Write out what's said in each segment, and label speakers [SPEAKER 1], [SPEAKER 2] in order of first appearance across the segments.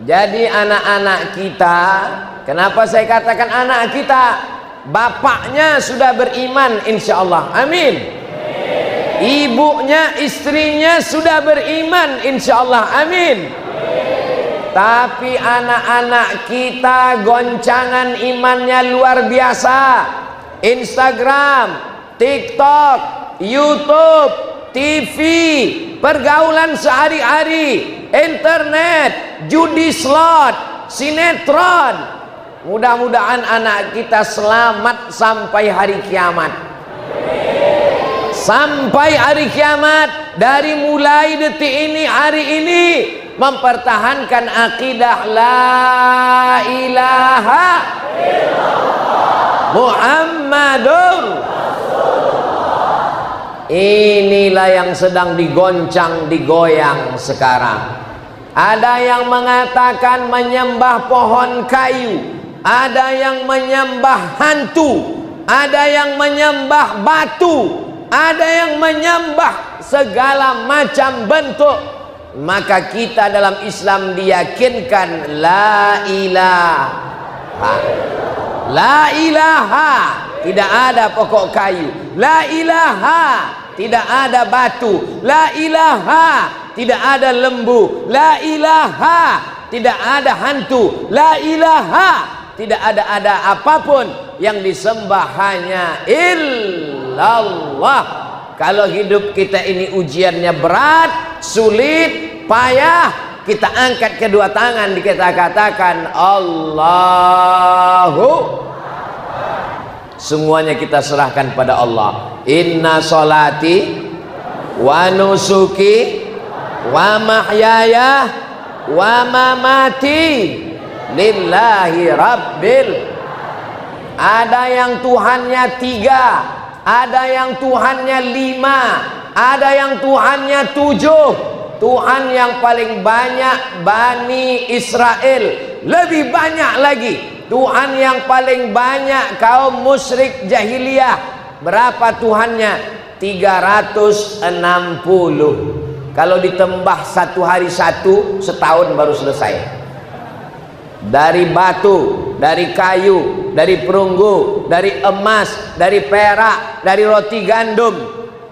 [SPEAKER 1] Jadi anak-anak kita, kenapa saya katakan anak kita? Bapaknya sudah beriman insya Allah, amin. Ibunya, istrinya sudah beriman insya Allah, amin. Tapi anak-anak kita goncangan imannya luar biasa. Instagram, TikTok, YouTube, TV, pergaulan sehari-hari, internet, judi slot, sinetron. Mudah-mudahan anak kita selamat sampai hari kiamat. Sampai hari kiamat, dari mulai detik ini, hari ini, mempertahankan akidah la ilaha Muhammadur. Inilah yang sedang digoncang, digoyang sekarang. Ada yang mengatakan menyembah pohon kayu, ada yang menyembah hantu, ada yang menyembah batu, ada yang menyembah segala macam bentuk. Maka kita dalam Islam diyakinkan la ilaha. La ilaha, tidak ada pokok kayu. La ilaha, tidak ada batu. La ilaha, tidak ada lembu. La ilaha, tidak ada hantu. La ilaha, tidak ada apapun yang disembah, hanya illallah. Kalau hidup kita ini ujiannya berat, sulit, payah, kita angkat kedua tangan, kita katakan Allahu. Semuanya kita serahkan pada Allah. Inna sholati wa nusuki wa mahyaya wa mamati lillahi rabbil. Ada yang Tuhannya 3, ada yang Tuhannya 5, ada yang Tuhannya 7. Tuhan yang paling banyak Bani Israel, lebih banyak lagi Tuhan yang paling banyak kaum musyrik jahiliyah. Berapa Tuhannya? 360. Kalau ditembah satu hari satu, setahun baru selesai. Dari batu, dari kayu, dari perunggu, dari emas, dari perak, dari roti gandum.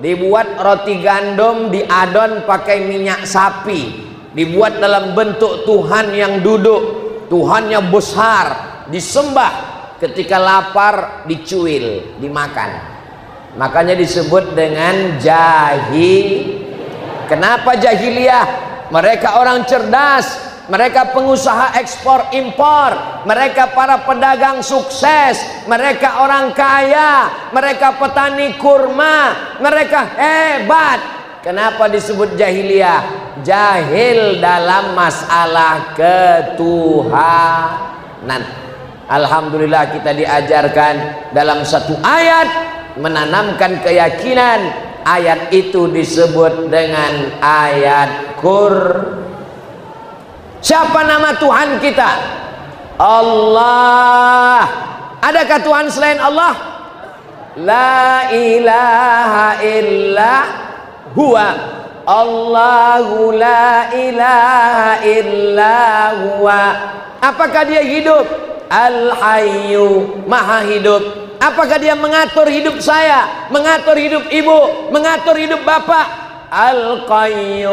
[SPEAKER 1] Dibuat roti gandum, diadon pakai minyak sapi, dibuat dalam bentuk Tuhan yang duduk, Tuhannya besar, disembah. Ketika lapar dicuil, dimakan. Makanya disebut dengan jahil. Kenapa jahiliyah? Mereka orang cerdas, mereka pengusaha ekspor impor, mereka para pedagang sukses, mereka orang kaya, mereka petani kurma, mereka hebat. Kenapa disebut jahiliyah? Jahil dalam masalah ketuhanan. Alhamdulillah kita diajarkan dalam satu ayat menanamkan keyakinan. Ayat itu disebut dengan ayat Siapa nama Tuhan kita? Allah. Adakah Tuhan selain Allah? La ilaha illa huwa. Allahu la ilaha illa huwa. Apakah dia hidup? Al-Hayyu, maha hidup. Apakah dia mengatur hidup saya, mengatur hidup ibu, mengatur hidup bapak? Al-Qayyum,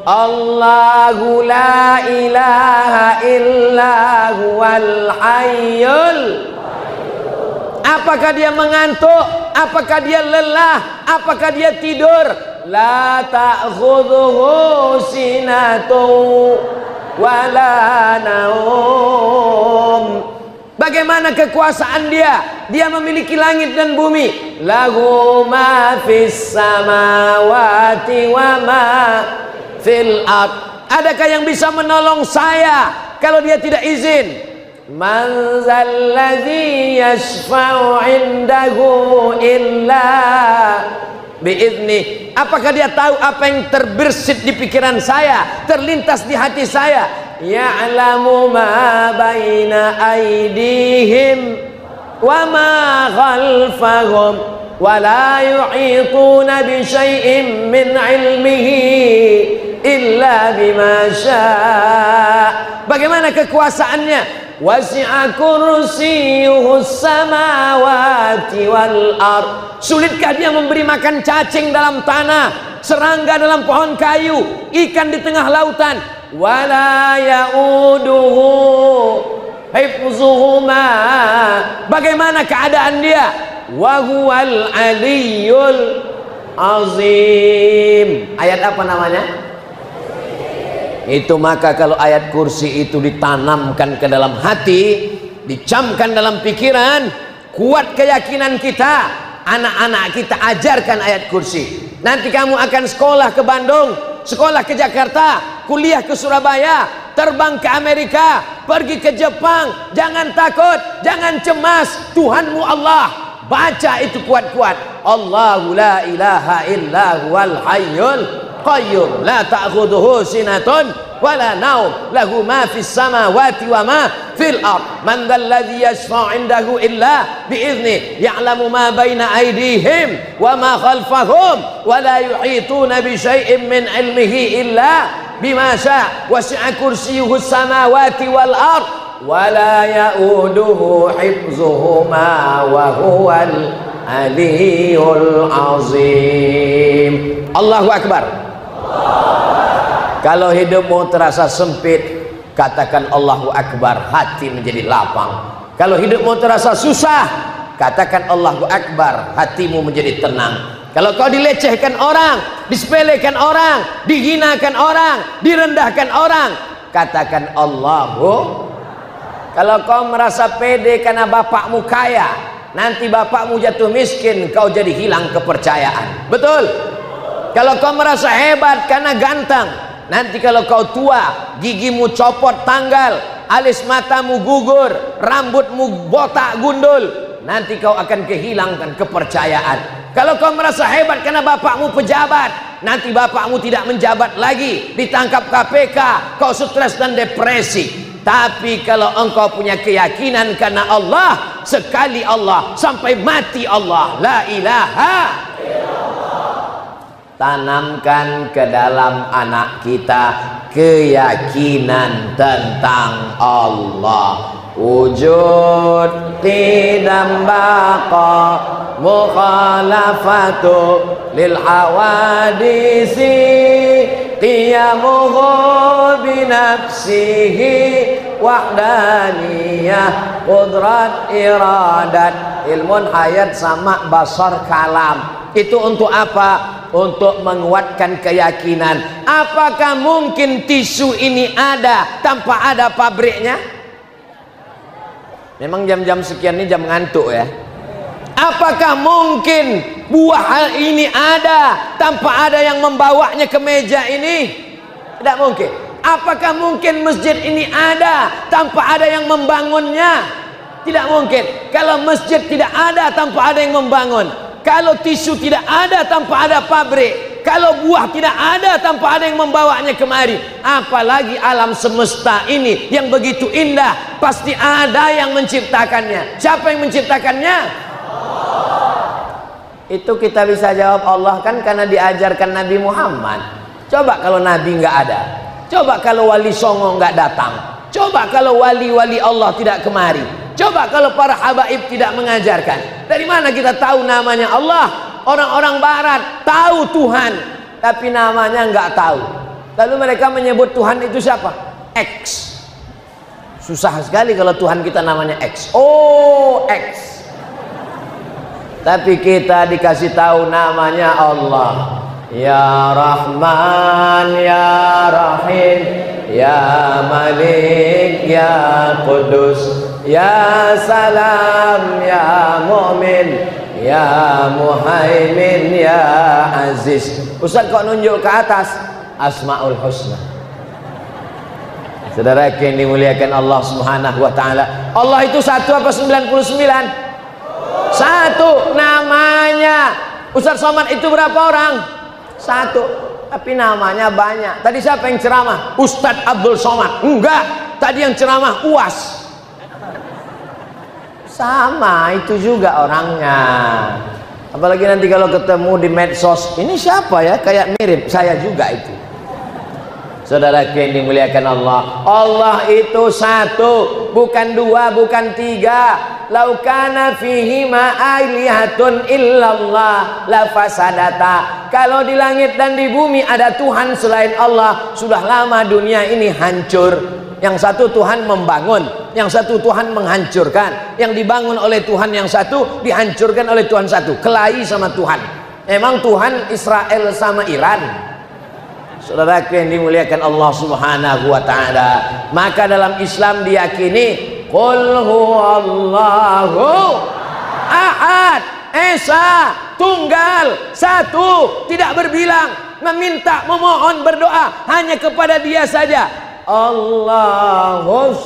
[SPEAKER 1] Allahu la ilaha illa huwal hayyul. Apakah dia mengantuk? Apakah dia lelah? Apakah dia tidur? La ta'khudhuhu sinatun wala naum. Bagaimana kekuasaan dia? Dia memiliki langit dan bumi. Lahu ma fis samawati wa ma fil ard. Adakah yang bisa menolong saya kalau dia tidak izin? Man zalladzi yashfa'u 'indahu illa bi'idznih. Apakah dia tahu apa yang terbersit di pikiran saya, terlintas di hati saya? Ya'lamu ma baina aydihim wa ma khalfahum wa la yu'ituna bi syai'in min 'ilmihi illa bima syaa. Bagaimana kekuasaannya? Wasi'a kursiyyuhus samawati wal ard. Sulitkah dia memberi makan cacing dalam tanah, serangga dalam pohon kayu, ikan di tengah lautan? Wala ya'uduhu hifzuhuma. Bagaimana keadaan dia? Wa huwal aliyyul azim. Ayat apa namanya? Itu maka kalau ayat kursi itu ditanamkan ke dalam hati, dicamkan dalam pikiran, kuat keyakinan kita, anak-anak kita ajarkan ayat kursi. Nanti kamu akan sekolah ke Bandung, sekolah ke Jakarta, kuliah ke Surabaya, terbang ke Amerika, pergi ke Jepang. Jangan takut, jangan cemas. Tuhanmu Allah. Baca itu kuat-kuat. Allahu la ilaha illa huwal hayyul qayyum la ta'khudhuhu sinatun wala naum lahu ma fis samawati wa ma fil ard man dzal ladzi yashfa'u 'indahu illa bi'idznih ya'lamu ma baina aydihim wa ma khalfahum wa la yuhituna bi syai'in min 'ilmihi illa bima syaa wasi'a kursiyyuhus samawati wal ard wa la ya'uduhu hifdzuhuma wa huwal aliyyul azim. Allahu akbar. Kalau hidupmu terasa sempit, katakan Allahu akbar, hati menjadi lapang. Kalau hidupmu terasa susah, katakan Allahu akbar, hatimu menjadi tenang. Kalau kau dilecehkan orang, disepelekan orang, dihinakan orang, direndahkan orang, katakan Allahu. Kalau kau merasa pede karena bapakmu kaya, nanti bapakmu jatuh miskin, kau jadi hilang kepercayaan. Betul? Kalau kau merasa hebat karena ganteng, nanti kalau kau tua, gigimu copot tanggal, alis matamu gugur, rambutmu botak gundul, nanti kau akan kehilangan kepercayaan. Kalau kau merasa hebat karena bapakmu pejabat, nanti bapakmu tidak menjabat lagi, ditangkap KPK, kau stres dan depresi. Tapi kalau engkau punya keyakinan karena Allah, sekali Allah, sampai mati Allah, la ilaha illallah. Tanamkan ke dalam anak kita keyakinan tentang Allah. Wujud tidak baqa mukhalafatu lil hawadisi qiyamuhu binafsihi wahdaniyah qudrat iradat ilmun hayat sama basar kalam. Itu untuk apa? Untuk menguatkan keyakinan. Apakah mungkin tisu ini ada tanpa ada pabriknya? Memang jam-jam sekian ini jam ngantuk ya. Apakah mungkin buah hal ini ada tanpa ada yang membawanya ke meja ini? Tidak mungkin. Apakah mungkin masjid ini ada tanpa ada yang membangunnya? Tidak mungkin. Kalau masjid tidak ada tanpa ada yang membangun, kalau tisu tidak ada tanpa ada pabrik, kalau buah tidak ada tanpa ada yang membawanya kemari, apalagi alam semesta ini yang begitu indah, pasti ada yang menciptakannya. Siapa yang menciptakannya? Itu kita bisa jawab Allah kan karena diajarkan Nabi Muhammad. Coba kalau Nabi nggak ada, coba kalau Wali Songo nggak datang, coba kalau wali-wali Allah tidak kemari, coba kalau para habaib tidak mengajarkan. Dari mana kita tahu namanya Allah? Orang-orang barat tahu Tuhan, tapi namanya nggak tahu. Lalu mereka menyebut Tuhan itu siapa? X. Susah sekali kalau Tuhan kita namanya X. Oh, X. Tapi kita dikasih tahu namanya Allah. Ya Rahman, Ya Rahim, Ya Malik, Ya Qudus, Ya Salam, Ya Mu'min, Ya Muhaimin, Ya Aziz. Ustaz kok nunjuk ke atas? Asmaul Husna. Saudara yang dimuliakan Allah Subhanahu wa taala. Allah itu satu apa 99? Satu namanya. Ustaz Somad itu berapa orang? Satu. Tapi namanya banyak. Tadi siapa yang ceramah? Ustadz Abdul Somad. Enggak. Tadi yang ceramah UAS. Sama itu juga orangnya. Apalagi nanti kalau ketemu di medsos, ini siapa ya? Kayak mirip saya juga itu. Saudaraku yang dimuliakan Allah, Allah itu satu, bukan dua, bukan tiga. Lau kana fihi ma alihatun illallah la fasadata. Kalau di langit dan di bumi ada Tuhan selain Allah, sudah lama dunia ini hancur. Yang satu Tuhan membangun, yang satu Tuhan menghancurkan. Yang dibangun oleh Tuhan yang satu, dihancurkan oleh Tuhan satu. Kelahi sama Tuhan. Emang Tuhan Israel sama Iran? Saudaraku yang dimuliakan Allah Subhanahu wa ta'ala, maka dalam Islam diyakini qul huwallahu ahad, esa, tunggal, satu, tidak berbilang, meminta, memohon, berdoa hanya kepada Dia saja. Allahus.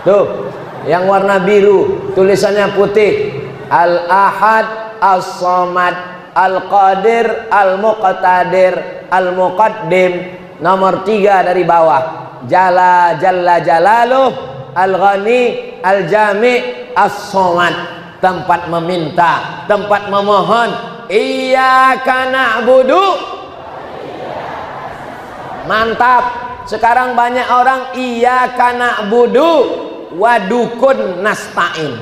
[SPEAKER 1] Tuh, yang warna biru tulisannya putih, Al-Ahad, As-Samad, Al-Qadir, Al-Muqtadir, Al-Muqaddim. Nomor 3 dari bawah, Jalla Jalaluh, Al-Ghani, Al-Jami, As-Samad. Tempat meminta, tempat memohon. Iyyaka na'budu. Mantap. Sekarang banyak orang iyyaka na'budu wa dukun nasta'in.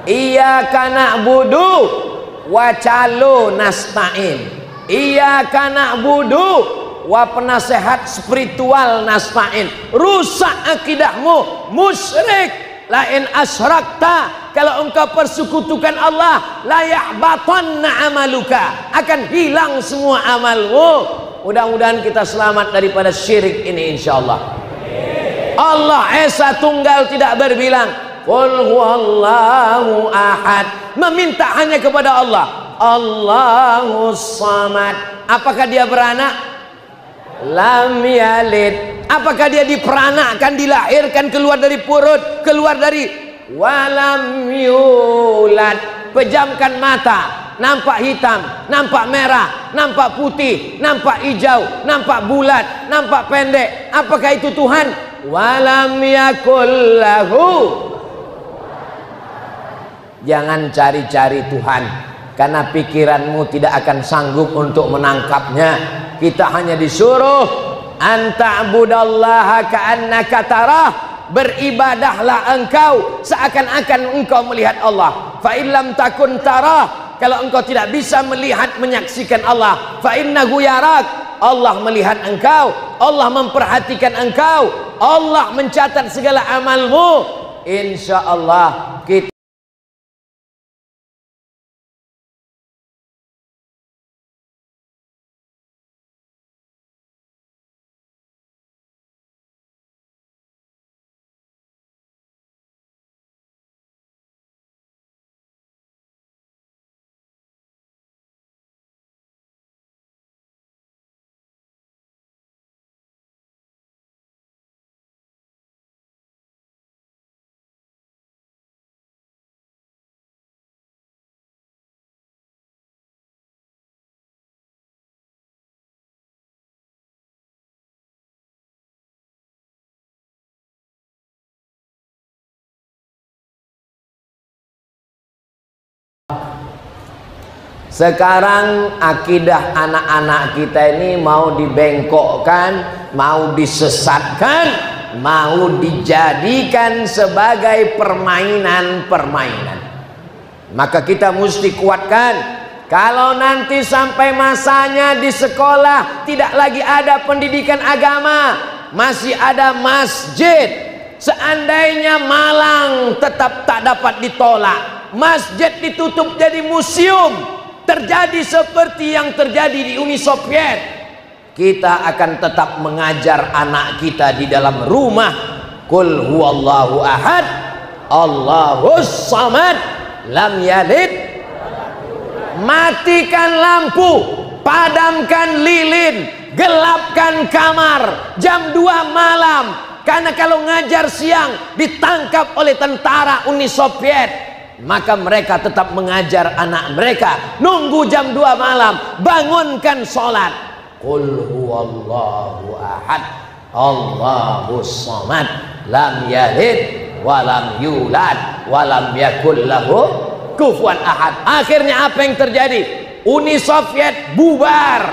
[SPEAKER 1] Iyyaka na'budu wa calo nasta'in. Iyyaka na'budu wa penasehat spiritual nasta'in. Rusak akidahmu, musyrik. Lain asyrakta, kalau engkau persekutukan Allah, la yahbatanna amaluka, akan hilang semua amalmu. Mudah-mudahan kita selamat daripada syirik ini insyaallah. Allah Esa Tunggal, tidak berbilang. Qul huwallahu ahad, meminta hanya kepada Allah. Allahus samad. Apakah Dia beranak? Lam yalid. Apakah Dia diperanakkan, dilahirkan, keluar dari perut, keluar dari walam yulad. Pejamkan mata, nampak hitam, nampak merah, nampak putih, nampak hijau, nampak bulat, nampak pendek. Apakah itu Tuhan? Walam yakul lahu. Jangan cari-cari Tuhan, karena pikiranmu tidak akan sanggup untuk menangkapnya. Kita hanya disuruh anta'budallaha ka'annaka tarah, beribadahlah engkau seakan-akan engkau melihat Allah. Fa in lam takun tarah, kalau engkau tidak bisa melihat, menyaksikan Allah, fa innahu yarak, Allah melihat engkau, Allah memperhatikan engkau, Allah mencatat segala amalmu. Insyaallah kita sekarang akidah anak-anak kita ini mau dibengkokkan, mau disesatkan, mau dijadikan sebagai permainan-permainan. Maka kita mesti kuatkan. Kalau nanti sampai masanya di sekolah tidak lagi ada pendidikan agama, masih ada masjid. Seandainya Malang tetap tak dapat ditolak, masjid ditutup jadi museum, terjadi seperti yang terjadi di Uni Soviet, kita akan tetap mengajar anak kita di dalam rumah. Qul huwallahu ahad, Allahus samad, lam yalid. Matikan lampu, padamkan lilin, gelapkan kamar jam 2 malam, karena kalau ngajar siang ditangkap oleh tentara Uni Soviet. Maka mereka tetap mengajar anak mereka. Nunggu jam 2 malam, bangunkan sholat. Qul huwallahu ahad, Allahus samad, lam yalid walam yulad walam yakul lahu kufuwan ahad. Akhirnya apa yang terjadi? Uni Soviet bubar,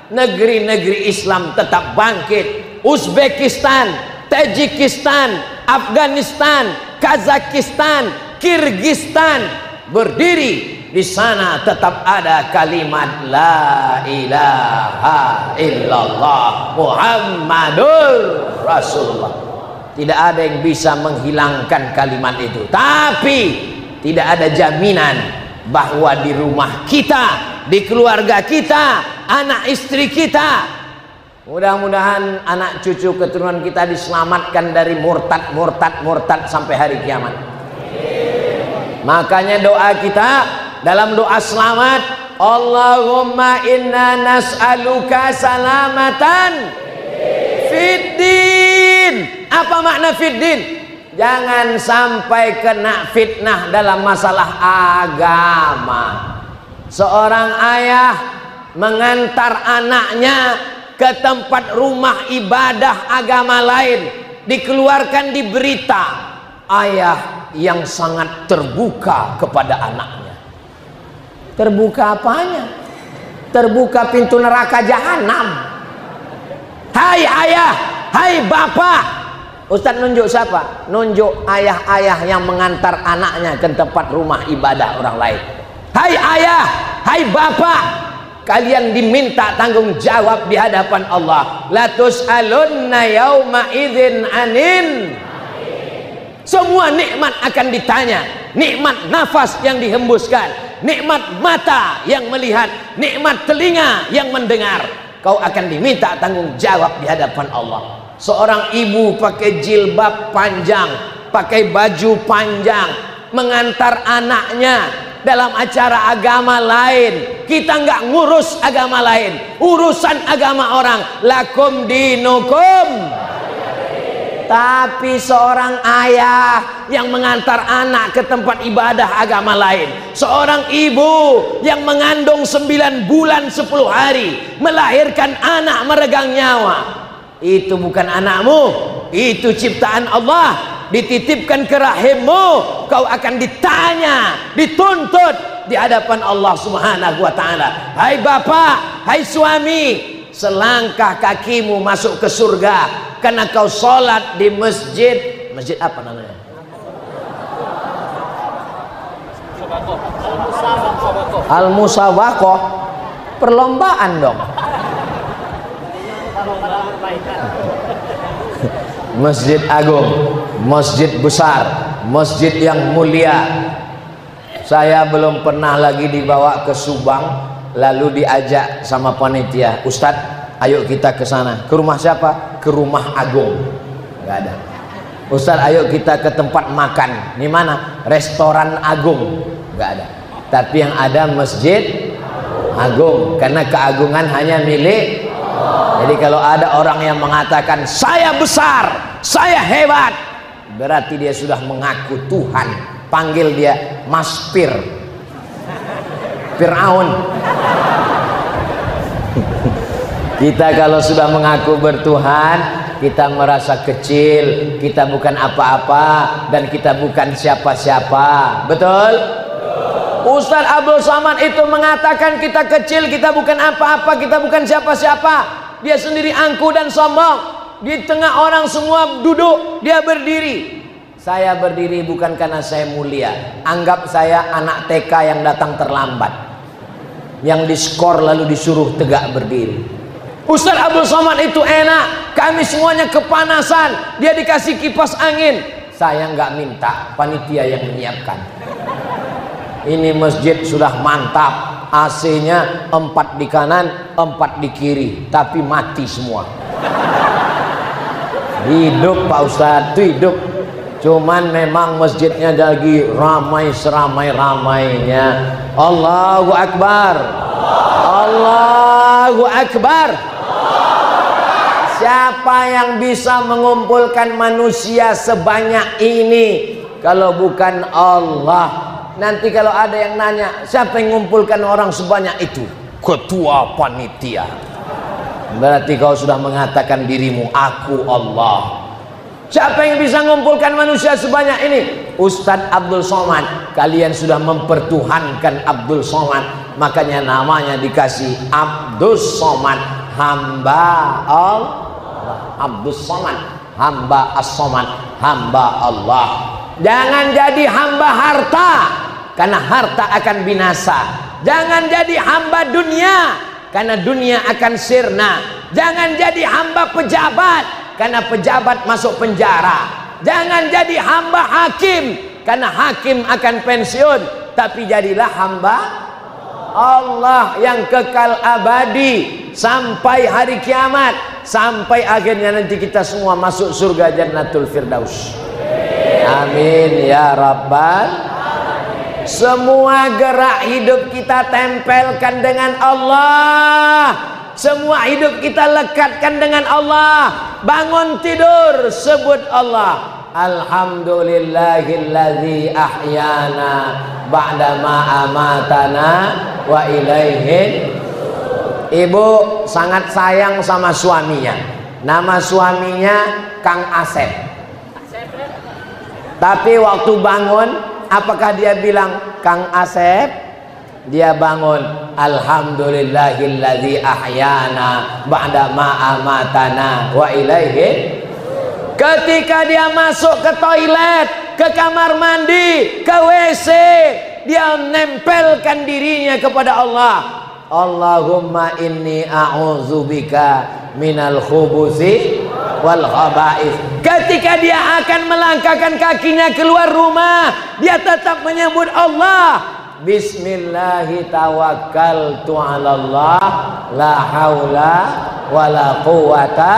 [SPEAKER 1] negeri-negeri Islam tetap bangkit. Uzbekistan, Tajikistan, Afghanistan, Kazakhstan, Kirgistan berdiri. Di sana tetap ada kalimat la ilaha illallah Muhammadur Rasulullah. Tidak ada yang bisa menghilangkan kalimat itu. Tapi tidak ada jaminan bahwa di rumah kita, di keluarga kita, anak istri kita, mudah-mudahan anak cucu keturunan kita diselamatkan dari murtad sampai hari kiamat. Makanya doa kita dalam doa selamat, Allahumma inna nas'aluka salamatan fiddin. Apa makna fiddin? Jangan sampai kena fitnah dalam masalah agama. Seorang ayah mengantar anaknya ke tempat rumah ibadah agama lain, dikeluarkan di berita, ayah yang sangat terbuka kepada anaknya. Terbuka apanya? Terbuka pintu neraka jahanam. Hai ayah, hai bapak. Ustadz nunjuk siapa? Nunjuk ayah-ayah yang mengantar anaknya ke tempat rumah ibadah orang lain. Hai ayah, hai bapak, kalian diminta tanggung jawab di hadapan Allah. La tus'alunna yauma idzin anin. Semua nikmat akan ditanya. Nikmat nafas yang dihembuskan, nikmat mata yang melihat, nikmat telinga yang mendengar. Kau akan diminta tanggung jawab di hadapan Allah. Seorang ibu pakai jilbab panjang, pakai baju panjang, mengantar anaknya dalam acara agama lain. Kita nggak ngurus agama lain, urusan agama orang. Lakum dinukum. Tapi seorang ayah yang mengantar anak ke tempat ibadah agama lain, seorang ibu yang mengandung 9 bulan 10 hari, melahirkan anak meregang nyawa, itu bukan anakmu, itu ciptaan Allah, dititipkan ke rahimmu. Kau akan ditanya, dituntut di hadapan Allah Subhanahu wa ta'ala. Hai bapak, hai suami, selangkah kakimu masuk ke surga karena kau sholat di masjid. Masjid apa namanya? Al-Musawaqah. Perlombaan dong. Masjid agung, masjid besar, masjid yang mulia. Saya belum pernah lagi dibawa ke Subang lalu diajak sama panitia, Ustadz ayo kita ke sana. Ke rumah siapa? Ke rumah agung. Nggak ada. Ustadz ayo kita ke tempat makan. Di mana? Restoran agung. Nggak ada. Tapi yang ada masjid agung, karena keagungan hanya milik. Jadi kalau ada orang yang mengatakan saya besar, saya hebat, berarti dia sudah mengaku Tuhan. Panggil dia Mas Pir, Fir'aun. Kita kalau sudah mengaku bertuhan, kita merasa kecil, kita bukan apa-apa, dan kita bukan siapa-siapa. Betul? Ustadz Abdul Somad itu mengatakan kita kecil, kita bukan apa-apa, kita bukan siapa-siapa. Dia sendiri angkuh dan sombong. Di tengah orang semua duduk, dia berdiri. Saya berdiri bukan karena saya mulia. Anggap saya anak TK yang datang terlambat, yang diskor lalu disuruh tegak berdiri. Ustadz Abdul Somad itu enak, kami semuanya kepanasan, dia dikasih kipas angin. Saya nggak minta, panitia yang menyiapkan. Ini masjid sudah mantap, AC-nya 4 di kanan, 4 di kiri, tapi mati semua. Hidup Pak Ustadz, itu hidup. Cuman memang masjidnya lagi ramai seramai-ramainya. Allahu Akbar, Allahu Akbar. Siapa yang bisa mengumpulkan manusia sebanyak ini kalau bukan Allah? Nanti kalau ada yang nanya, siapa yang mengumpulkan orang sebanyak itu? Ketua panitia. Berarti kau sudah mengatakan dirimu, aku Allah. Siapa yang bisa mengumpulkan manusia sebanyak ini? Ustadz Abdul Somad. Kalian sudah mempertuhankan Abdul Somad. makanya namanya dikasih Abdus Somad, hamba Allah. Abdus Somad, hamba As-Somad, hamba Allah. Jangan jadi hamba harta, karena harta akan binasa. Jangan jadi hamba dunia, karena dunia akan sirna. Jangan jadi hamba pejabat, karena pejabat masuk penjara. Jangan jadi hamba hakim, karena hakim akan pensiun. Tapi jadilah hamba Allah yang kekal abadi sampai hari kiamat, sampai akhirnya nanti kita semua masuk surga Jannatul Firdaus. Amin ya rabbal alamin. Semua gerak hidup kita tempelkan dengan Allah. Semua hidup kita lekatkan dengan Allah. Bangun tidur sebut Allah. Alhamdulillahilladzi ahyana ba'dama amatana wa ilaihin. Ibu sangat sayang sama suaminya. Nama suaminya Kang Asep. Tapi waktu bangun, apakah dia bilang Kang Asep? Dia bangun Alhamdulillahilladzi ahyana ba'dama amatana wa ilaihin. Ketika dia masuk ke toilet, ke kamar mandi, ke WC, dia menempelkan dirinya kepada Allah. Allahumma inni a'udzubika minal khubuthi wal khaba'ith. Ketika dia akan melangkahkan kakinya keluar rumah, dia tetap menyebut Allah. Bismillahi tawakkaltu 'alallah la haula wala quwata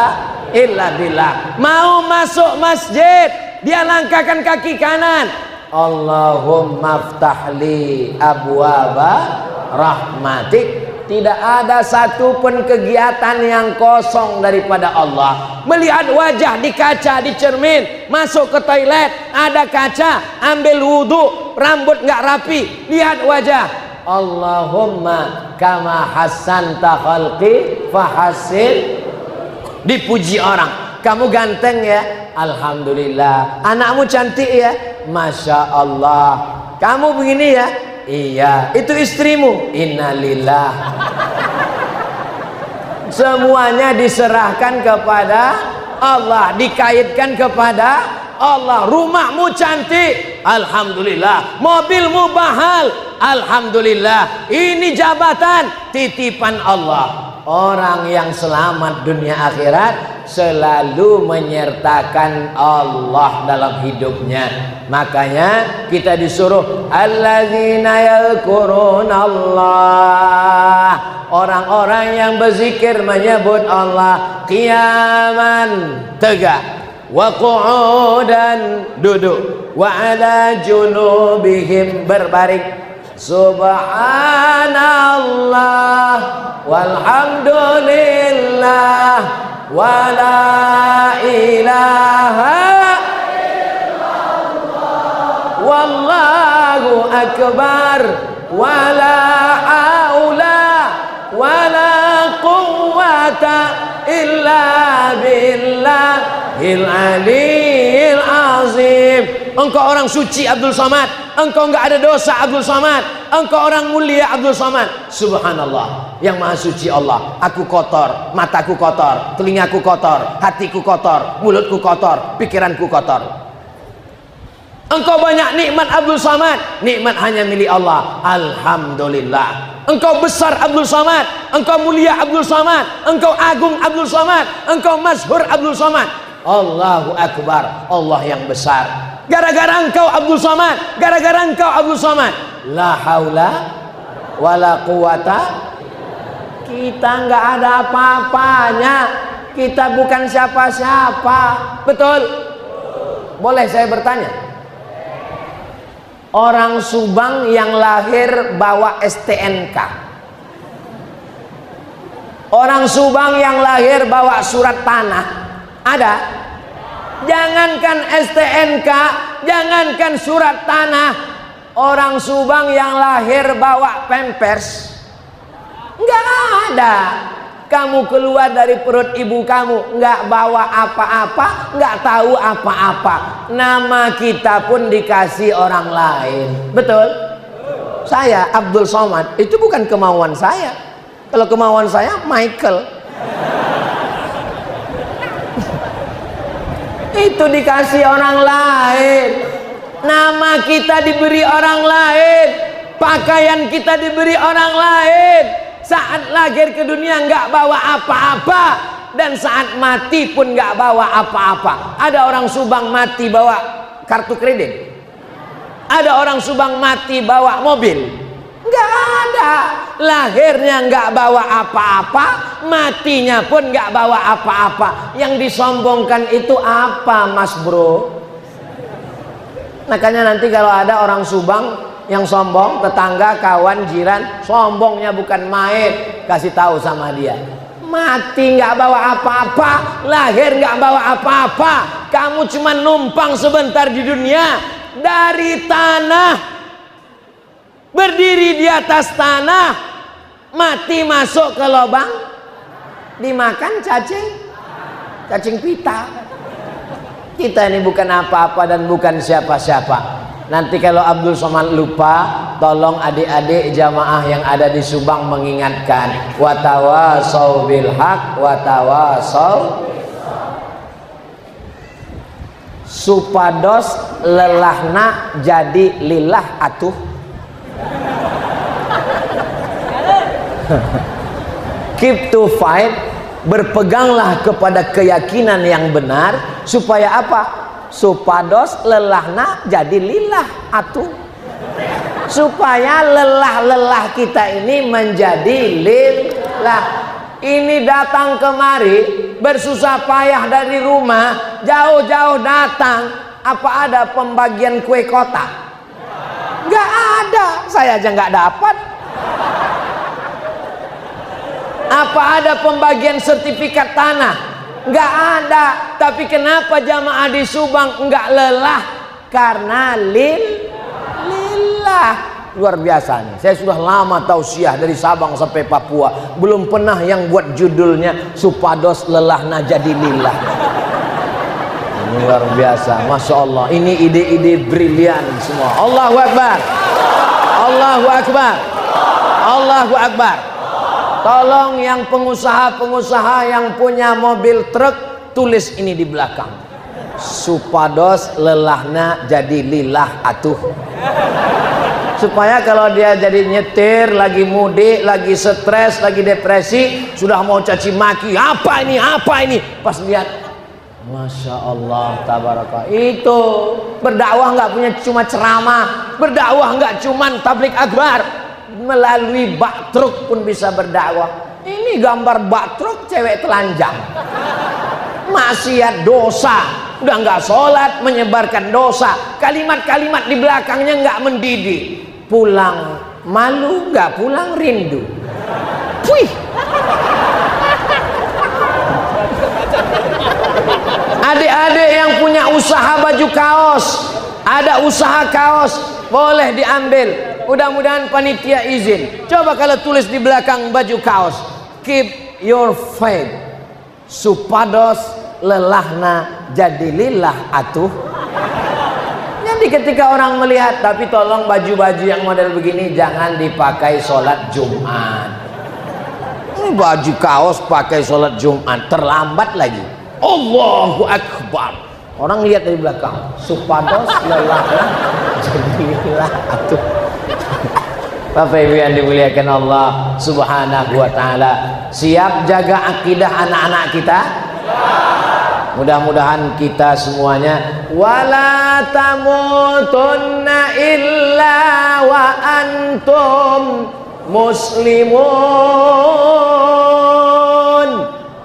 [SPEAKER 1] illa billah. Mau masuk masjid, dia langkahkan kaki kanan. Allahumma ftahli abwaba rahmatik. Tidak ada satupun kegiatan yang kosong daripada Allah. Melihat wajah di kaca, di cermin, masuk ke toilet, ada kaca, ambil wudhu, rambut nggak rapi, lihat wajah. Allahumma kama hassanta khalqi fahassin. Dipuji orang, kamu ganteng ya, alhamdulillah. Anakmu cantik ya, masya Allah. Kamu begini ya, iya. Itu istrimu, innalillah. Semuanya diserahkan kepada Allah, dikaitkan kepada Allah. Rumahmu cantik, alhamdulillah. Mobilmu mahal, alhamdulillah. Ini jabatan titipan Allah. Orang yang selamat dunia akhirat selalu menyertakan Allah dalam hidupnya. Makanya kita disuruh alladzina yadhkurunallah. Orang-orang yang berzikir menyebut Allah qiyaman, tegak, wa qu'udan, duduk, wa ala junubihim, berbaring. Subhanallah walhamdulillah wa la ilaha illallah wallahu akbar wa la haula wa la quwwata illa billahil aliyyil azim. Engkau orang suci Abdul Somad, engkau enggak ada dosa Abdul Somad, engkau orang mulia Abdul Somad. Subhanallah, yang maha suci Allah. Aku kotor, mataku kotor, telingaku kotor, hatiku kotor, mulutku kotor, pikiranku kotor. Engkau banyak nikmat Abdul Somad, nikmat hanya milik Allah. Alhamdulillah. Engkau besar Abdul Somad, engkau mulia Abdul Somad, engkau agung Abdul Somad, engkau masyhur Abdul Somad. Allahu Akbar, Allah yang besar. Gara-gara engkau Abdul Somad, gara-gara engkau Abdul Somad, la haula wala quwata. Kita nggak ada apa-apanya, kita bukan siapa-siapa. Betul? Boleh saya bertanya? Orang Subang yang lahir bawa STNK, orang Subang yang lahir bawa surat tanah, ada? Jangankan STNK, jangankan surat tanah, orang Subang yang lahir bawa pampers, nggak ada. Kamu keluar dari perut ibu kamu nggak bawa apa-apa, nggak tahu apa-apa. Nama kita pun dikasih orang lain. Betul? saya Abdul Somad itu bukan kemauan saya. Kalau kemauan saya Michael. Itu dikasih orang lain. Nama kita diberi orang lain. Pakaian kita diberi orang lain. Saat lahir ke dunia nggak bawa apa-apa, dan saat mati pun nggak bawa apa-apa. Ada orang Subang mati bawa kartu kredit. Ada orang Subang mati bawa mobil. Nggak ada. Lahirnya nggak bawa apa-apa, matinya pun nggak bawa apa-apa. Yang disombongkan itu apa, Mas Bro? Makanya nanti kalau ada orang Subang yang sombong, tetangga, kawan, jiran, sombongnya bukan main, kasih tahu sama dia, mati nggak bawa apa-apa, lahir nggak bawa apa-apa, kamu cuma numpang sebentar di dunia, dari tanah, berdiri di atas tanah, mati masuk ke lubang, dimakan cacing pita. Kita ini bukan apa-apa dan bukan siapa-siapa. Nanti kalau Abdul Somad lupa, tolong adik-adik jamaah yang ada di Subang mengingatkan, watawasau bil haq watawasau, supados lelahna jadi lillah atuh. Keep to fight, berpeganglah kepada keyakinan yang benar, supaya apa? Supados lelahna jadi lillah atuh, supaya lelah-lelah kita ini menjadi lillah. Ini datang kemari bersusah payah dari rumah, jauh-jauh datang, apa ada pembagian kue kotak? Nggak ada, saya aja nggak dapat. Apa ada pembagian sertifikat tanah? Nggak ada. Tapi kenapa jamaah di Subang nggak lelah? Karena lillah. Luar biasa nih. Saya sudah lama tausiah dari Sabang sampai Papua, belum pernah yang buat judulnya supados lelahna jadi lillah. Ini luar biasa, Masya Allah. Ini ide-ide brilian semua. Allahu Akbar, Allahu Akbar, Allahu Akbar. Tolong yang pengusaha-pengusaha yang punya mobil truk, tulis ini di belakang, supados lelahna jadi lillah atuh. Supaya kalau dia jadi nyetir, lagi mudik, lagi stres, lagi depresi, sudah mau caci maki, apa ini, pas lihat, Masya Allah, tabaraka. Itu berdakwah nggak punya cuma ceramah, berdakwah nggak cuma tablik akbar, melalui bak truk pun bisa berdakwah. Ini gambar bak truk cewek telanjang, maksiat, dosa, udah nggak sholat, menyebarkan dosa, kalimat-kalimat di belakangnya nggak mendidik, pulang malu, nggak pulang rindu. Wih, adik-adik yang punya usaha baju kaos, ada usaha kaos, boleh diambil. Mudah-mudahan panitia izin. Coba kalau tulis di belakang baju kaos, keep your faith, supados lelahna jadi lillah atuh. Jadi ketika orang melihat, tapi tolong baju-baju yang model begini jangan dipakai sholat Jumat. Ini baju kaos pakai sholat Jumat, terlambat lagi. Allahu Akbar. Orang lihat dari belakang, supados lelahna jadi lillah atuh. Bapak Ibu yang dimuliakan Allah Subhanahu wa ta'ala, siap jaga akidah anak-anak kita? Mudah-mudahan kita semuanya, wala tamutunna illa wa antum muslimun.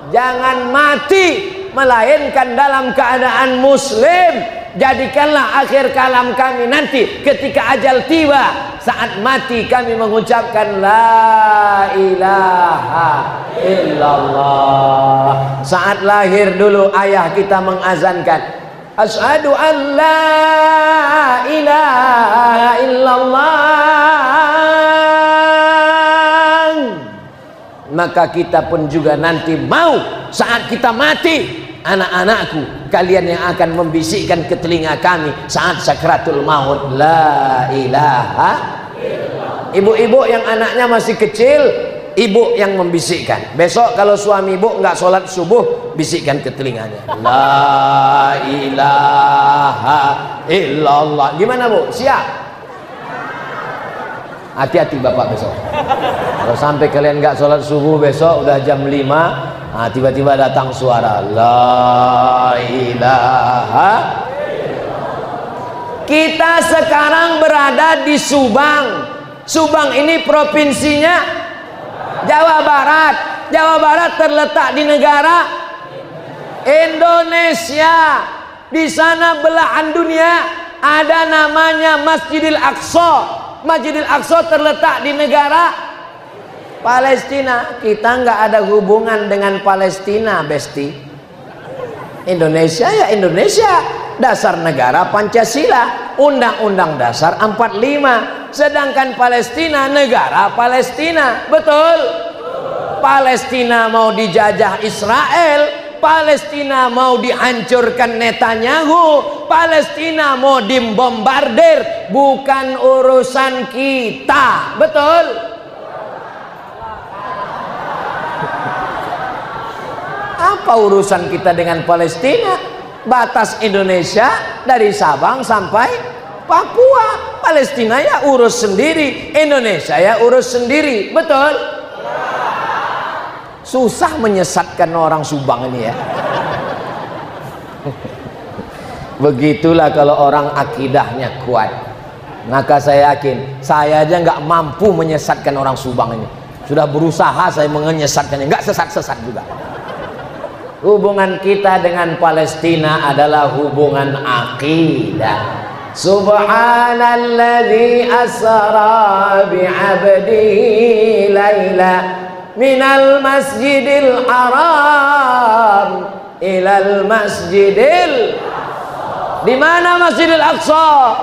[SPEAKER 1] Jangan mati melainkan dalam keadaan muslim. Jadikanlah akhir kalam kami nanti ketika ajal tiba, saat mati kami mengucapkan la ilaha illallah. Saat lahir dulu ayah kita mengazankan asyhadu an la ilaha illallah. Maka kita pun juga nanti mau saat kita mati, anak-anakku, kalian yang akan membisikkan ke telinga kami saat sakratul maut, la ilaha illallah. Ibu-ibu yang anaknya masih kecil, ibu yang membisikkan. Besok kalau suami ibu nggak sholat subuh, bisikkan ke telinganya, la ilaha illallah. Gimana bu? Siap? Hati-hati bapak besok. Kalau sampai kalian nggak sholat subuh besok udah jam 5, nah, tiba-tiba datang suara la ilaha. Kita sekarang berada di Subang. Subang ini provinsinya Jawa Barat. Jawa Barat terletak di negara Indonesia. Di sana belahan dunia ada namanya Masjidil Aqsa. Masjidil Aqsa terletak di negara Palestina. Kita nggak ada hubungan dengan Palestina, Besti. Indonesia ya Indonesia. Dasar negara Pancasila, Undang-Undang Dasar 45. Sedangkan Palestina negara Palestina. Betul? Palestina mau dijajah Israel, Palestina mau dihancurkan Netanyahu, Palestina mau dibombardir. Bukan urusan kita. Betul? Apa urusan kita dengan Palestina? Batas Indonesia dari Sabang sampai Papua. Palestina ya urus sendiri, Indonesia ya urus sendiri. Betul? Susah menyesatkan orang Subang ini ya. Begitulah kalau orang akidahnya kuat. Maka saya yakin saya aja nggak mampu menyesatkan orang Subang ini. Sudah berusaha saya menyesatkannya, nggak sesat-sesat juga. Hubungan kita dengan Palestina adalah hubungan akidah. Subhanalladzi asra bi'abdihi laila minal masjidil haram ilal masjidil. Di mana Masjidil Aqsa?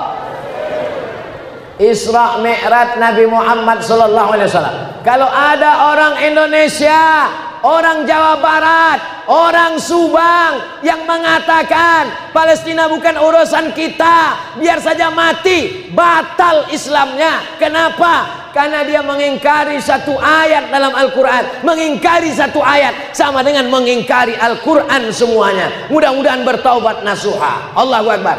[SPEAKER 1] Isra Mi'raj Nabi Muhammad sallallahu alaihi wasallam. Kalau ada orang Indonesia, orang Jawa Barat, orang Subang yang mengatakan Palestina bukan urusan kita, biar saja mati, batal Islamnya. Kenapa? Karena dia mengingkari satu ayat dalam Al-Quran. Mengingkari satu ayat sama dengan mengingkari Al-Quran semuanya. Mudah-mudahan bertaubat nasuha. Allahu Akbar.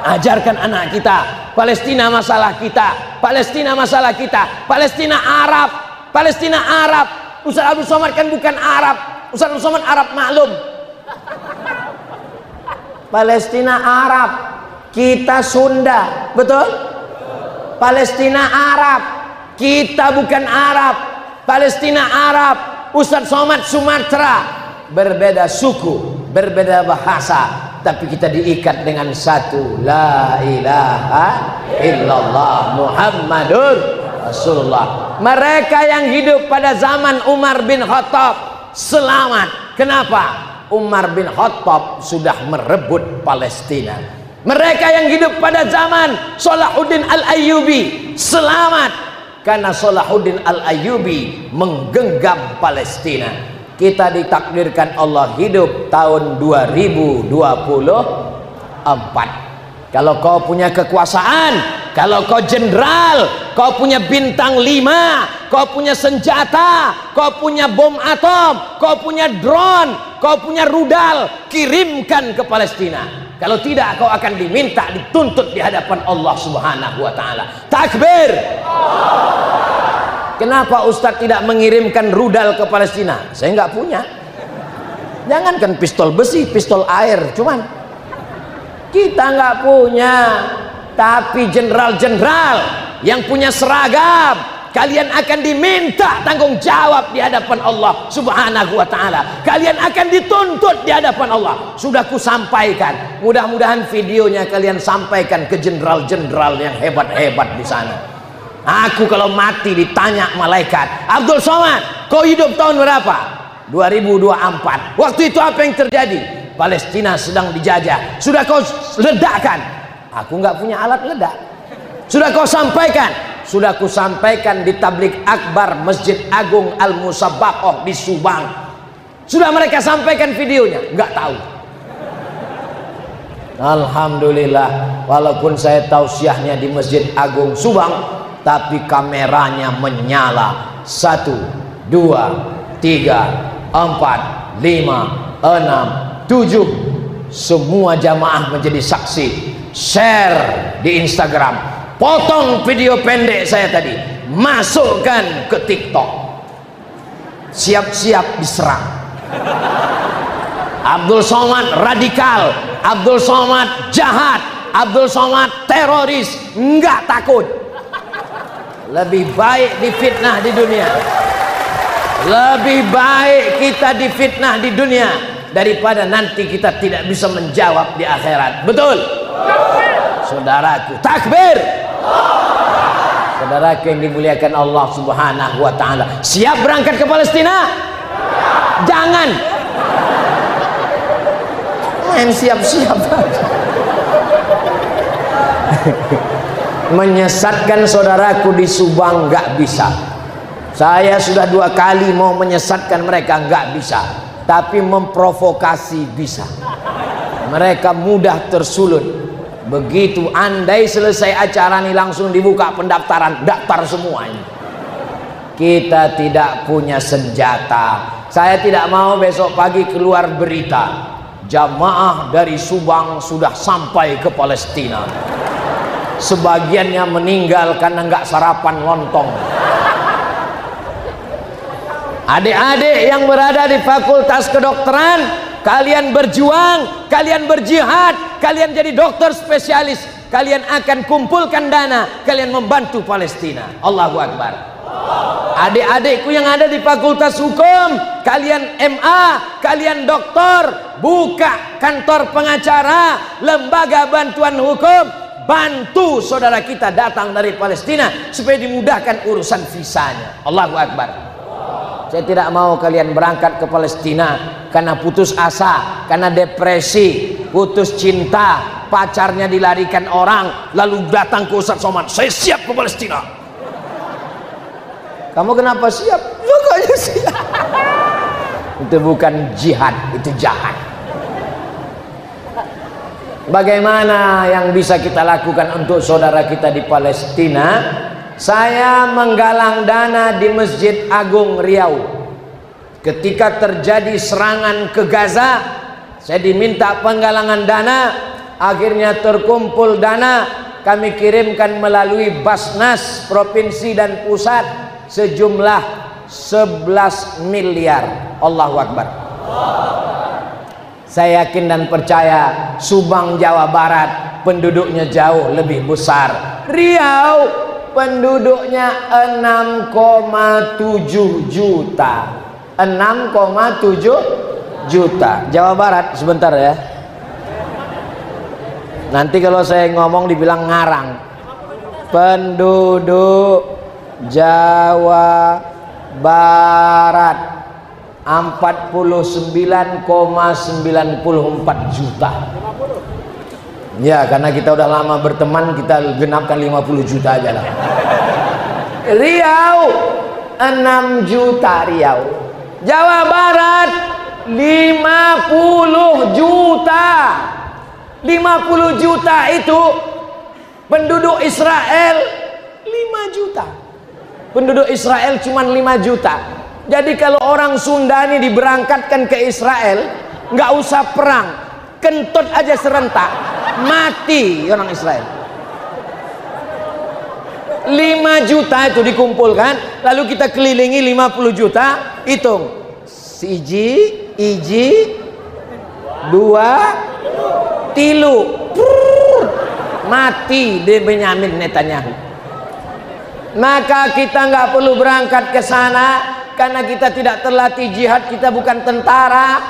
[SPEAKER 1] Ajarkan anak kita, Palestina masalah kita, Palestina masalah kita, Palestina Arab, Palestina Arab. Ustaz Abdul Somad kan bukan Arab. Ustaz Abdul Somad Arab maklum. Palestina Arab, kita Sunda, betul? Palestina Arab, kita bukan Arab. Palestina Arab, Ustaz Somad Sumatera. Berbeda suku, berbeda bahasa, tapi kita diikat dengan satu, la ilaha illallah Muhammadur Rasulullah. Mereka yang hidup pada zaman Umar bin Khattab selamat. Kenapa? Umar bin Khattab sudah merebut Palestina. Mereka yang hidup pada zaman Salahuddin Al-Ayyubi selamat karena Salahuddin Al-Ayyubi menggenggam Palestina. Kita ditakdirkan Allah hidup tahun 2024. Kalau kau punya kekuasaan, kalau kau jenderal, kau punya bintang 5, kau punya senjata, kau punya bom atom, kau punya drone, kau punya rudal, kirimkan ke Palestina. Kalau tidak, kau akan diminta dituntut di hadapan Allah Subhanahu wa taala. Takbir. Kenapa Ustadz tidak mengirimkan rudal ke Palestina? Saya nggak punya. Jangankan pistol besi, pistol air, cuman kita nggak punya. Tapi jenderal-jenderal yang punya seragam, kalian akan diminta tanggung jawab di hadapan Allah Subhanahu wa taala. Kalian akan dituntut di hadapan Allah. Sudah kusampaikan. Mudah-mudahan videonya kalian sampaikan ke jenderal-jenderal yang hebat-hebat di sana. Aku kalau mati ditanya malaikat, Abdul Somad, kau hidup tahun berapa? 2024. Waktu itu apa yang terjadi? Palestina sedang dijajah. Sudah kau ledakkan? Aku nggak punya alat ledak. Sudah kau sampaikan? Sudah ku sampaikan di tablik akbar Masjid Agung Al-Musabbaqah di Subang. Sudah mereka sampaikan videonya? Nggak tahu. Alhamdulillah, walaupun saya tausiahnya di Masjid Agung Subang, tapi kameranya menyala. 1, 2, 3, 4, 5, 6, 7. Semua jamaah menjadi saksi. Share di Instagram, potong video pendek saya tadi, masukkan ke TikTok. Siap-siap diserang. Abdul Somad radikal, Abdul Somad jahat, Abdul Somad teroris. Enggak takut. Lebih baik difitnah di dunia, lebih baik kita difitnah di dunia daripada nanti kita tidak bisa menjawab di akhirat. Betul? Saudaraku, takbir. Saudaraku yang dimuliakan Allah Subhanahu wa taala, siap berangkat ke Palestina? Jangan main siap-siap. Menyesatkan saudaraku di Subang nggak bisa. Saya sudah 2 kali mau menyesatkan mereka, nggak bisa. Tapi memprovokasi bisa. Mereka mudah tersulut. Begitu andai selesai acara ini langsung dibuka pendaftaran, daftar semuanya. Kita tidak punya senjata. Saya tidak mau besok pagi keluar berita jamaah dari Subang sudah sampai ke Palestina. Sebagiannya meninggal karena nggak sarapan lontong. Adik-adik yang berada di fakultas kedokteran, kalian berjuang, kalian berjihad, kalian jadi dokter spesialis, kalian akan kumpulkan dana, kalian membantu Palestina. Allahu Akbar. Adik-adikku yang ada di fakultas hukum, kalian MA, kalian doktor, buka kantor pengacara, lembaga bantuan hukum, bantu saudara kita datang dari Palestina supaya dimudahkan urusan visanya. Allahu Akbar. Saya tidak mau kalian berangkat ke Palestina karena putus asa, karena depresi, putus cinta, pacarnya dilarikan orang, lalu datang ke Ustaz Somad, saya siap ke Palestina. Kamu kenapa siap? Pokoknya siap. Itu bukan jihad, itu jahat. Bagaimana yang bisa kita lakukan untuk saudara kita di Palestina? Saya menggalang dana di Masjid Agung Riau. Ketika terjadi serangan ke Gaza, saya diminta penggalangan dana. Akhirnya terkumpul dana, kami kirimkan melalui Basnas provinsi dan pusat sejumlah 11 miliar. Allahu Akbar. Saya yakin dan percaya Subang, Jawa Barat penduduknya jauh lebih besar. Riau penduduknya 6,7 juta. 6,7 juta. Jawa Barat, sebentar ya. Nanti kalau saya ngomong dibilang ngarang. Penduduk Jawa Barat 49,94 juta. Ya, karena kita udah lama berteman, kita genapkan 50 juta aja lah. Riau 6 juta Riau. Jawa Barat 50 juta. 50 juta itu penduduk Israel 5 juta. Penduduk Israel cuma 5 juta. Jadi kalau orang Sunda ini diberangkatkan ke Israel, nggak usah perang, kentut aja serentak, mati orang Israel. 5 juta itu dikumpulkan, lalu kita kelilingi 50 juta, hitung. Siji, iji, 2, 3, mati di Benyamin Netanyahu. Maka kita nggak perlu berangkat ke sana karena kita tidak terlatih jihad, kita bukan tentara.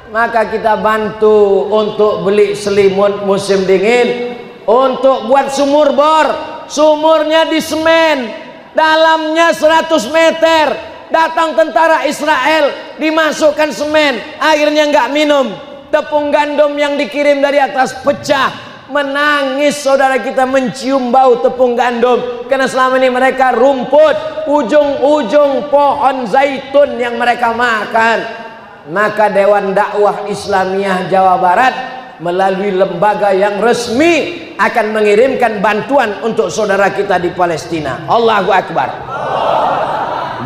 [SPEAKER 1] Maka kita bantu untuk beli selimut musim dingin, untuk buat sumur bor. Sumurnya di semen, dalamnya 100 meter. Datang tentara Israel, dimasukkan semen, akhirnya nggak minum. Tepung gandum yang dikirim dari atas pecah. Menangis saudara kita mencium bau tepung gandum, karena selama ini mereka rumput, ujung-ujung pohon zaitun yang mereka makan. Maka Dewan Dakwah Islamiyah Jawa Barat melalui lembaga yang resmi akan mengirimkan bantuan untuk saudara kita di Palestina. Allahu Akbar.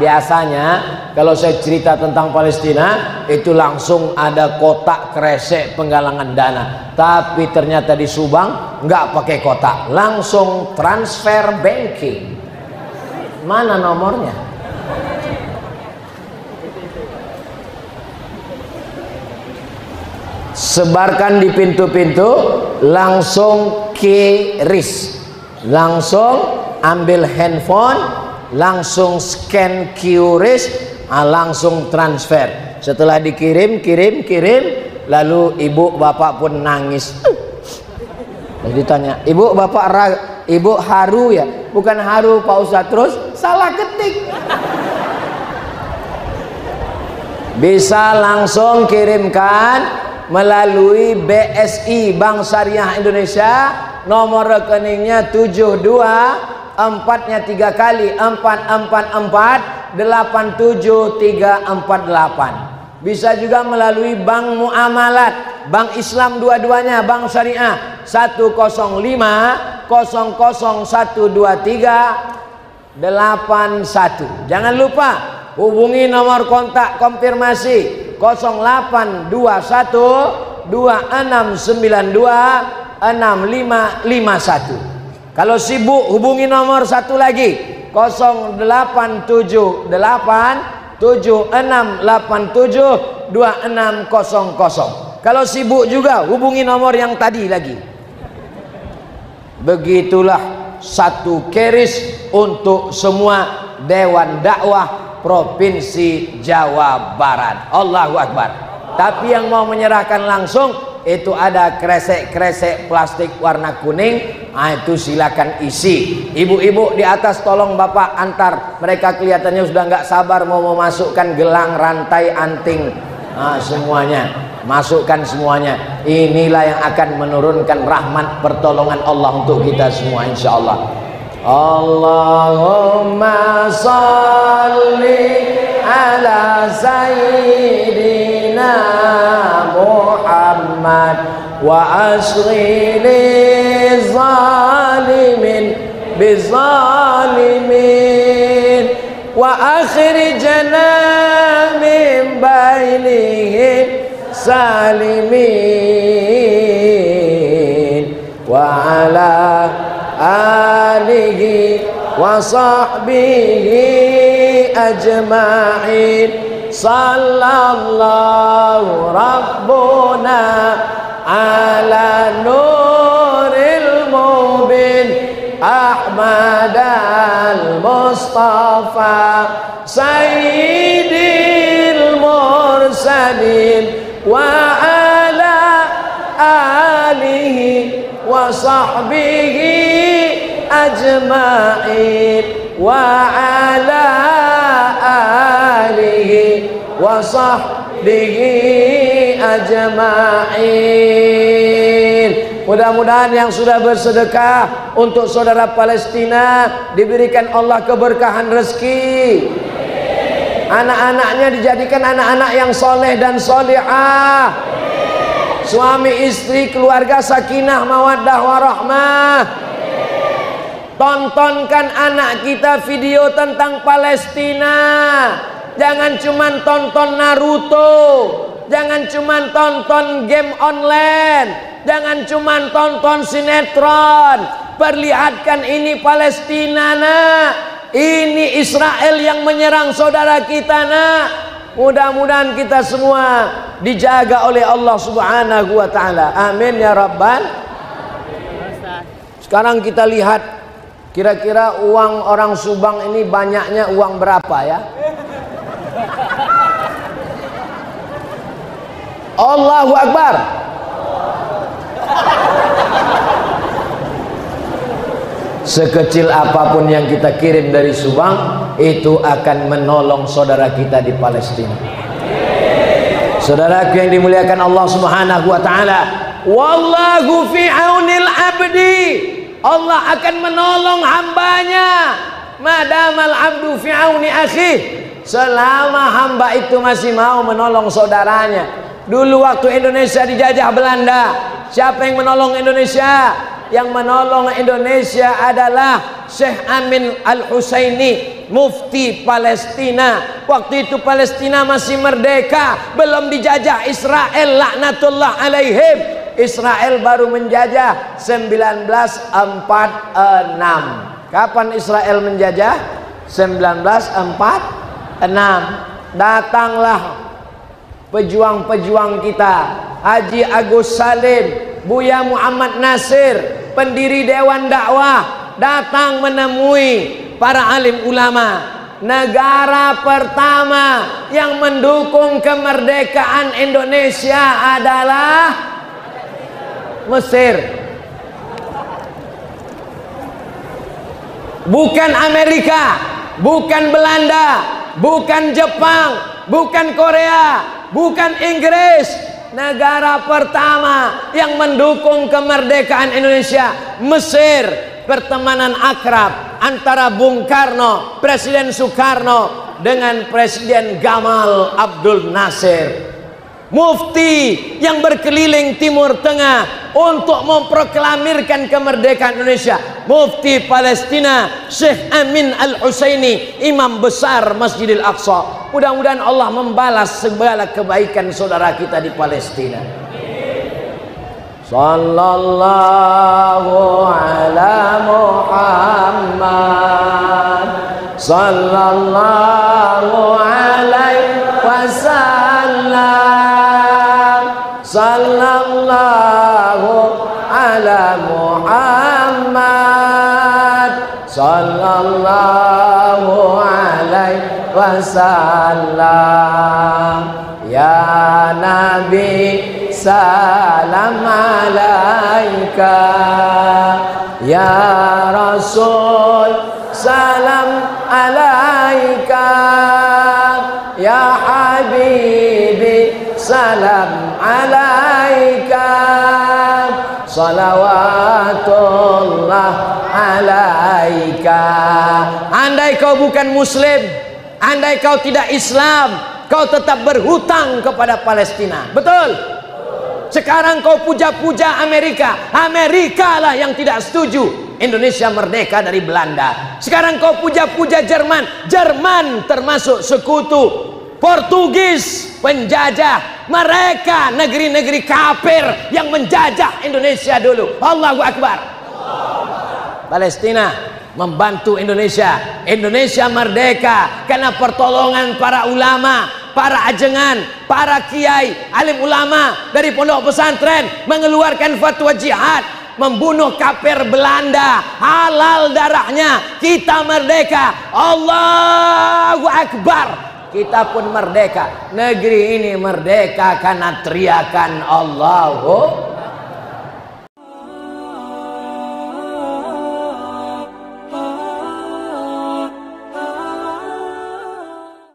[SPEAKER 1] Biasanya kalau saya cerita tentang Palestina itu langsung ada kotak kresek penggalangan dana, tapi ternyata di Subang nggak pakai kotak, langsung transfer banking. Mana nomornya? Sebarkan di pintu-pintu, langsung QRIS, langsung ambil handphone, langsung scan QRIS, langsung transfer. Setelah dikirim, kirim, lalu ibu bapak pun nangis. Lalu ditanya, ibu bapak ibu haru ya? Bukan haru Pak Ustadz. Terus salah ketik. Bisa langsung kirimkan melalui BSI, Bank Syariah Indonesia, nomor rekeningnya 72 4-nya 3 kali 444 87348. Bisa juga melalui Bank Muamalat, Bank Islam dua-duanya, Bank Syariah 105 00 123 81. Jangan lupa hubungi nomor kontak konfirmasi 0821 2692 6551. Kalau sibuk hubungi nomor satu lagi 0878 7687 2600. Kalau sibuk juga hubungi nomor yang tadi lagi. Begitulah satu keris untuk semua Dewan Dakwah Provinsi Jawa Barat. Allahu Akbar. Tapi yang mau menyerahkan langsung itu ada kresek-kresek plastik warna kuning. Itu silakan isi. Ibu-ibu di atas tolong bapak antar. Mereka kelihatannya sudah nggak sabar mau memasukkan gelang, rantai, anting. Semuanya masukkan semuanya. Inilah yang akan menurunkan rahmat pertolongan Allah untuk kita semua, insya Allah. Allahumma salli ala sayyidina Muhammad wa asghili zalimin bizalimin wa akhrijna min bainihim salimin wa ala alihi wa sahbihi ajma'in. Sallallahu rabbuna ala nuril mubin Ahmad al-Mustafa sayyidil mursalin wa ala alihi wa sahbihi ajma'in wa ala alihi wa sahbihi ajma'in. Mudah-mudahan yang sudah bersedekah untuk saudara Palestina diberikan Allah keberkahan rezeki. Anak-anaknya dijadikan anak-anak yang soleh dan solihah. Suami istri keluarga sakinah mawaddah warahmah. Tontonkan anak kita video tentang Palestina. Jangan cuman tonton Naruto, jangan cuman tonton game online, jangan cuman tonton sinetron. Perlihatkan ini Palestina nak, ini Israel yang menyerang saudara kita nak. Mudah-mudahan kita semua dijaga oleh Allah Subhanahu wa taala. Amin ya rabbal. Sekarang kita lihat kira-kira uang orang Subang ini banyaknya uang berapa ya? Allahu Akbar. Sekecil apapun yang kita kirim dari Subang itu akan menolong saudara kita di Palestina. Saudaraku yang dimuliakan Allah Subhanahu wa taala, wallahu fi aunil abdi. Allah akan menolong hambanya. Madamal abdu fi auni akhi. Selama hamba itu masih mau menolong saudaranya. Dulu waktu Indonesia dijajah Belanda, siapa yang menolong Indonesia? Yang menolong Indonesia adalah Syekh Amin Al-Husaini, mufti Palestina. Waktu itu Palestina masih merdeka, belum dijajah Israel laknatullah alaihim. Israel baru menjajah 1946. Kapan Israel menjajah? 1946. Datanglah pejuang-pejuang kita, Haji Agus Salim, Buya Muhammad Nasir, pendiri Dewan Dakwah, datang menemui para alim ulama. Negara pertama yang mendukung kemerdekaan Indonesia adalah Mesir, bukan Amerika, bukan Belanda, bukan Jepang, bukan Korea, bukan Inggris. Negara pertama yang mendukung kemerdekaan Indonesia, Mesir. Pertemanan akrab antara Bung Karno, Presiden Soekarno dengan Presiden Gamal Abdul Nasir. Mufti yang berkeliling Timur Tengah untuk memproklamirkan kemerdekaan Indonesia, Mufti Palestina Syekh Amin Al-Husaini, imam besar Masjidil Aqsa. Mudah-mudahan Allah membalas segala kebaikan saudara kita di Palestina. Sallallahu ala Muhammad, sallallahu alaihi wasallam, sallallahu ala Muhammad, sallallahu alaihi wasallam. Ya Nabi salam alaika, ya Rasul salam alaika, ya Habibi salam alaika, salawatullah alaika. Andai kau bukan muslim, andai kau tidak Islam, kau tetap berhutang kepada Palestina. Betul? Sekarang kau puja-puja Amerika. Amerika lah yang tidak setuju Indonesia merdeka dari Belanda. Sekarang kau puja-puja Jerman. Jerman termasuk sekutu Portugis, penjajah. Mereka negeri-negeri kafir yang menjajah Indonesia dulu. Allahu Akbar. Palestina membantu Indonesia. Indonesia merdeka karena pertolongan para ulama, para ajengan, para kiai, alim ulama dari pondok pesantren mengeluarkan fatwa jihad, membunuh kafir Belanda, halal darahnya, kita merdeka. Allahu Akbar. Kita pun merdeka. Negeri ini merdeka karena teriakan Allahu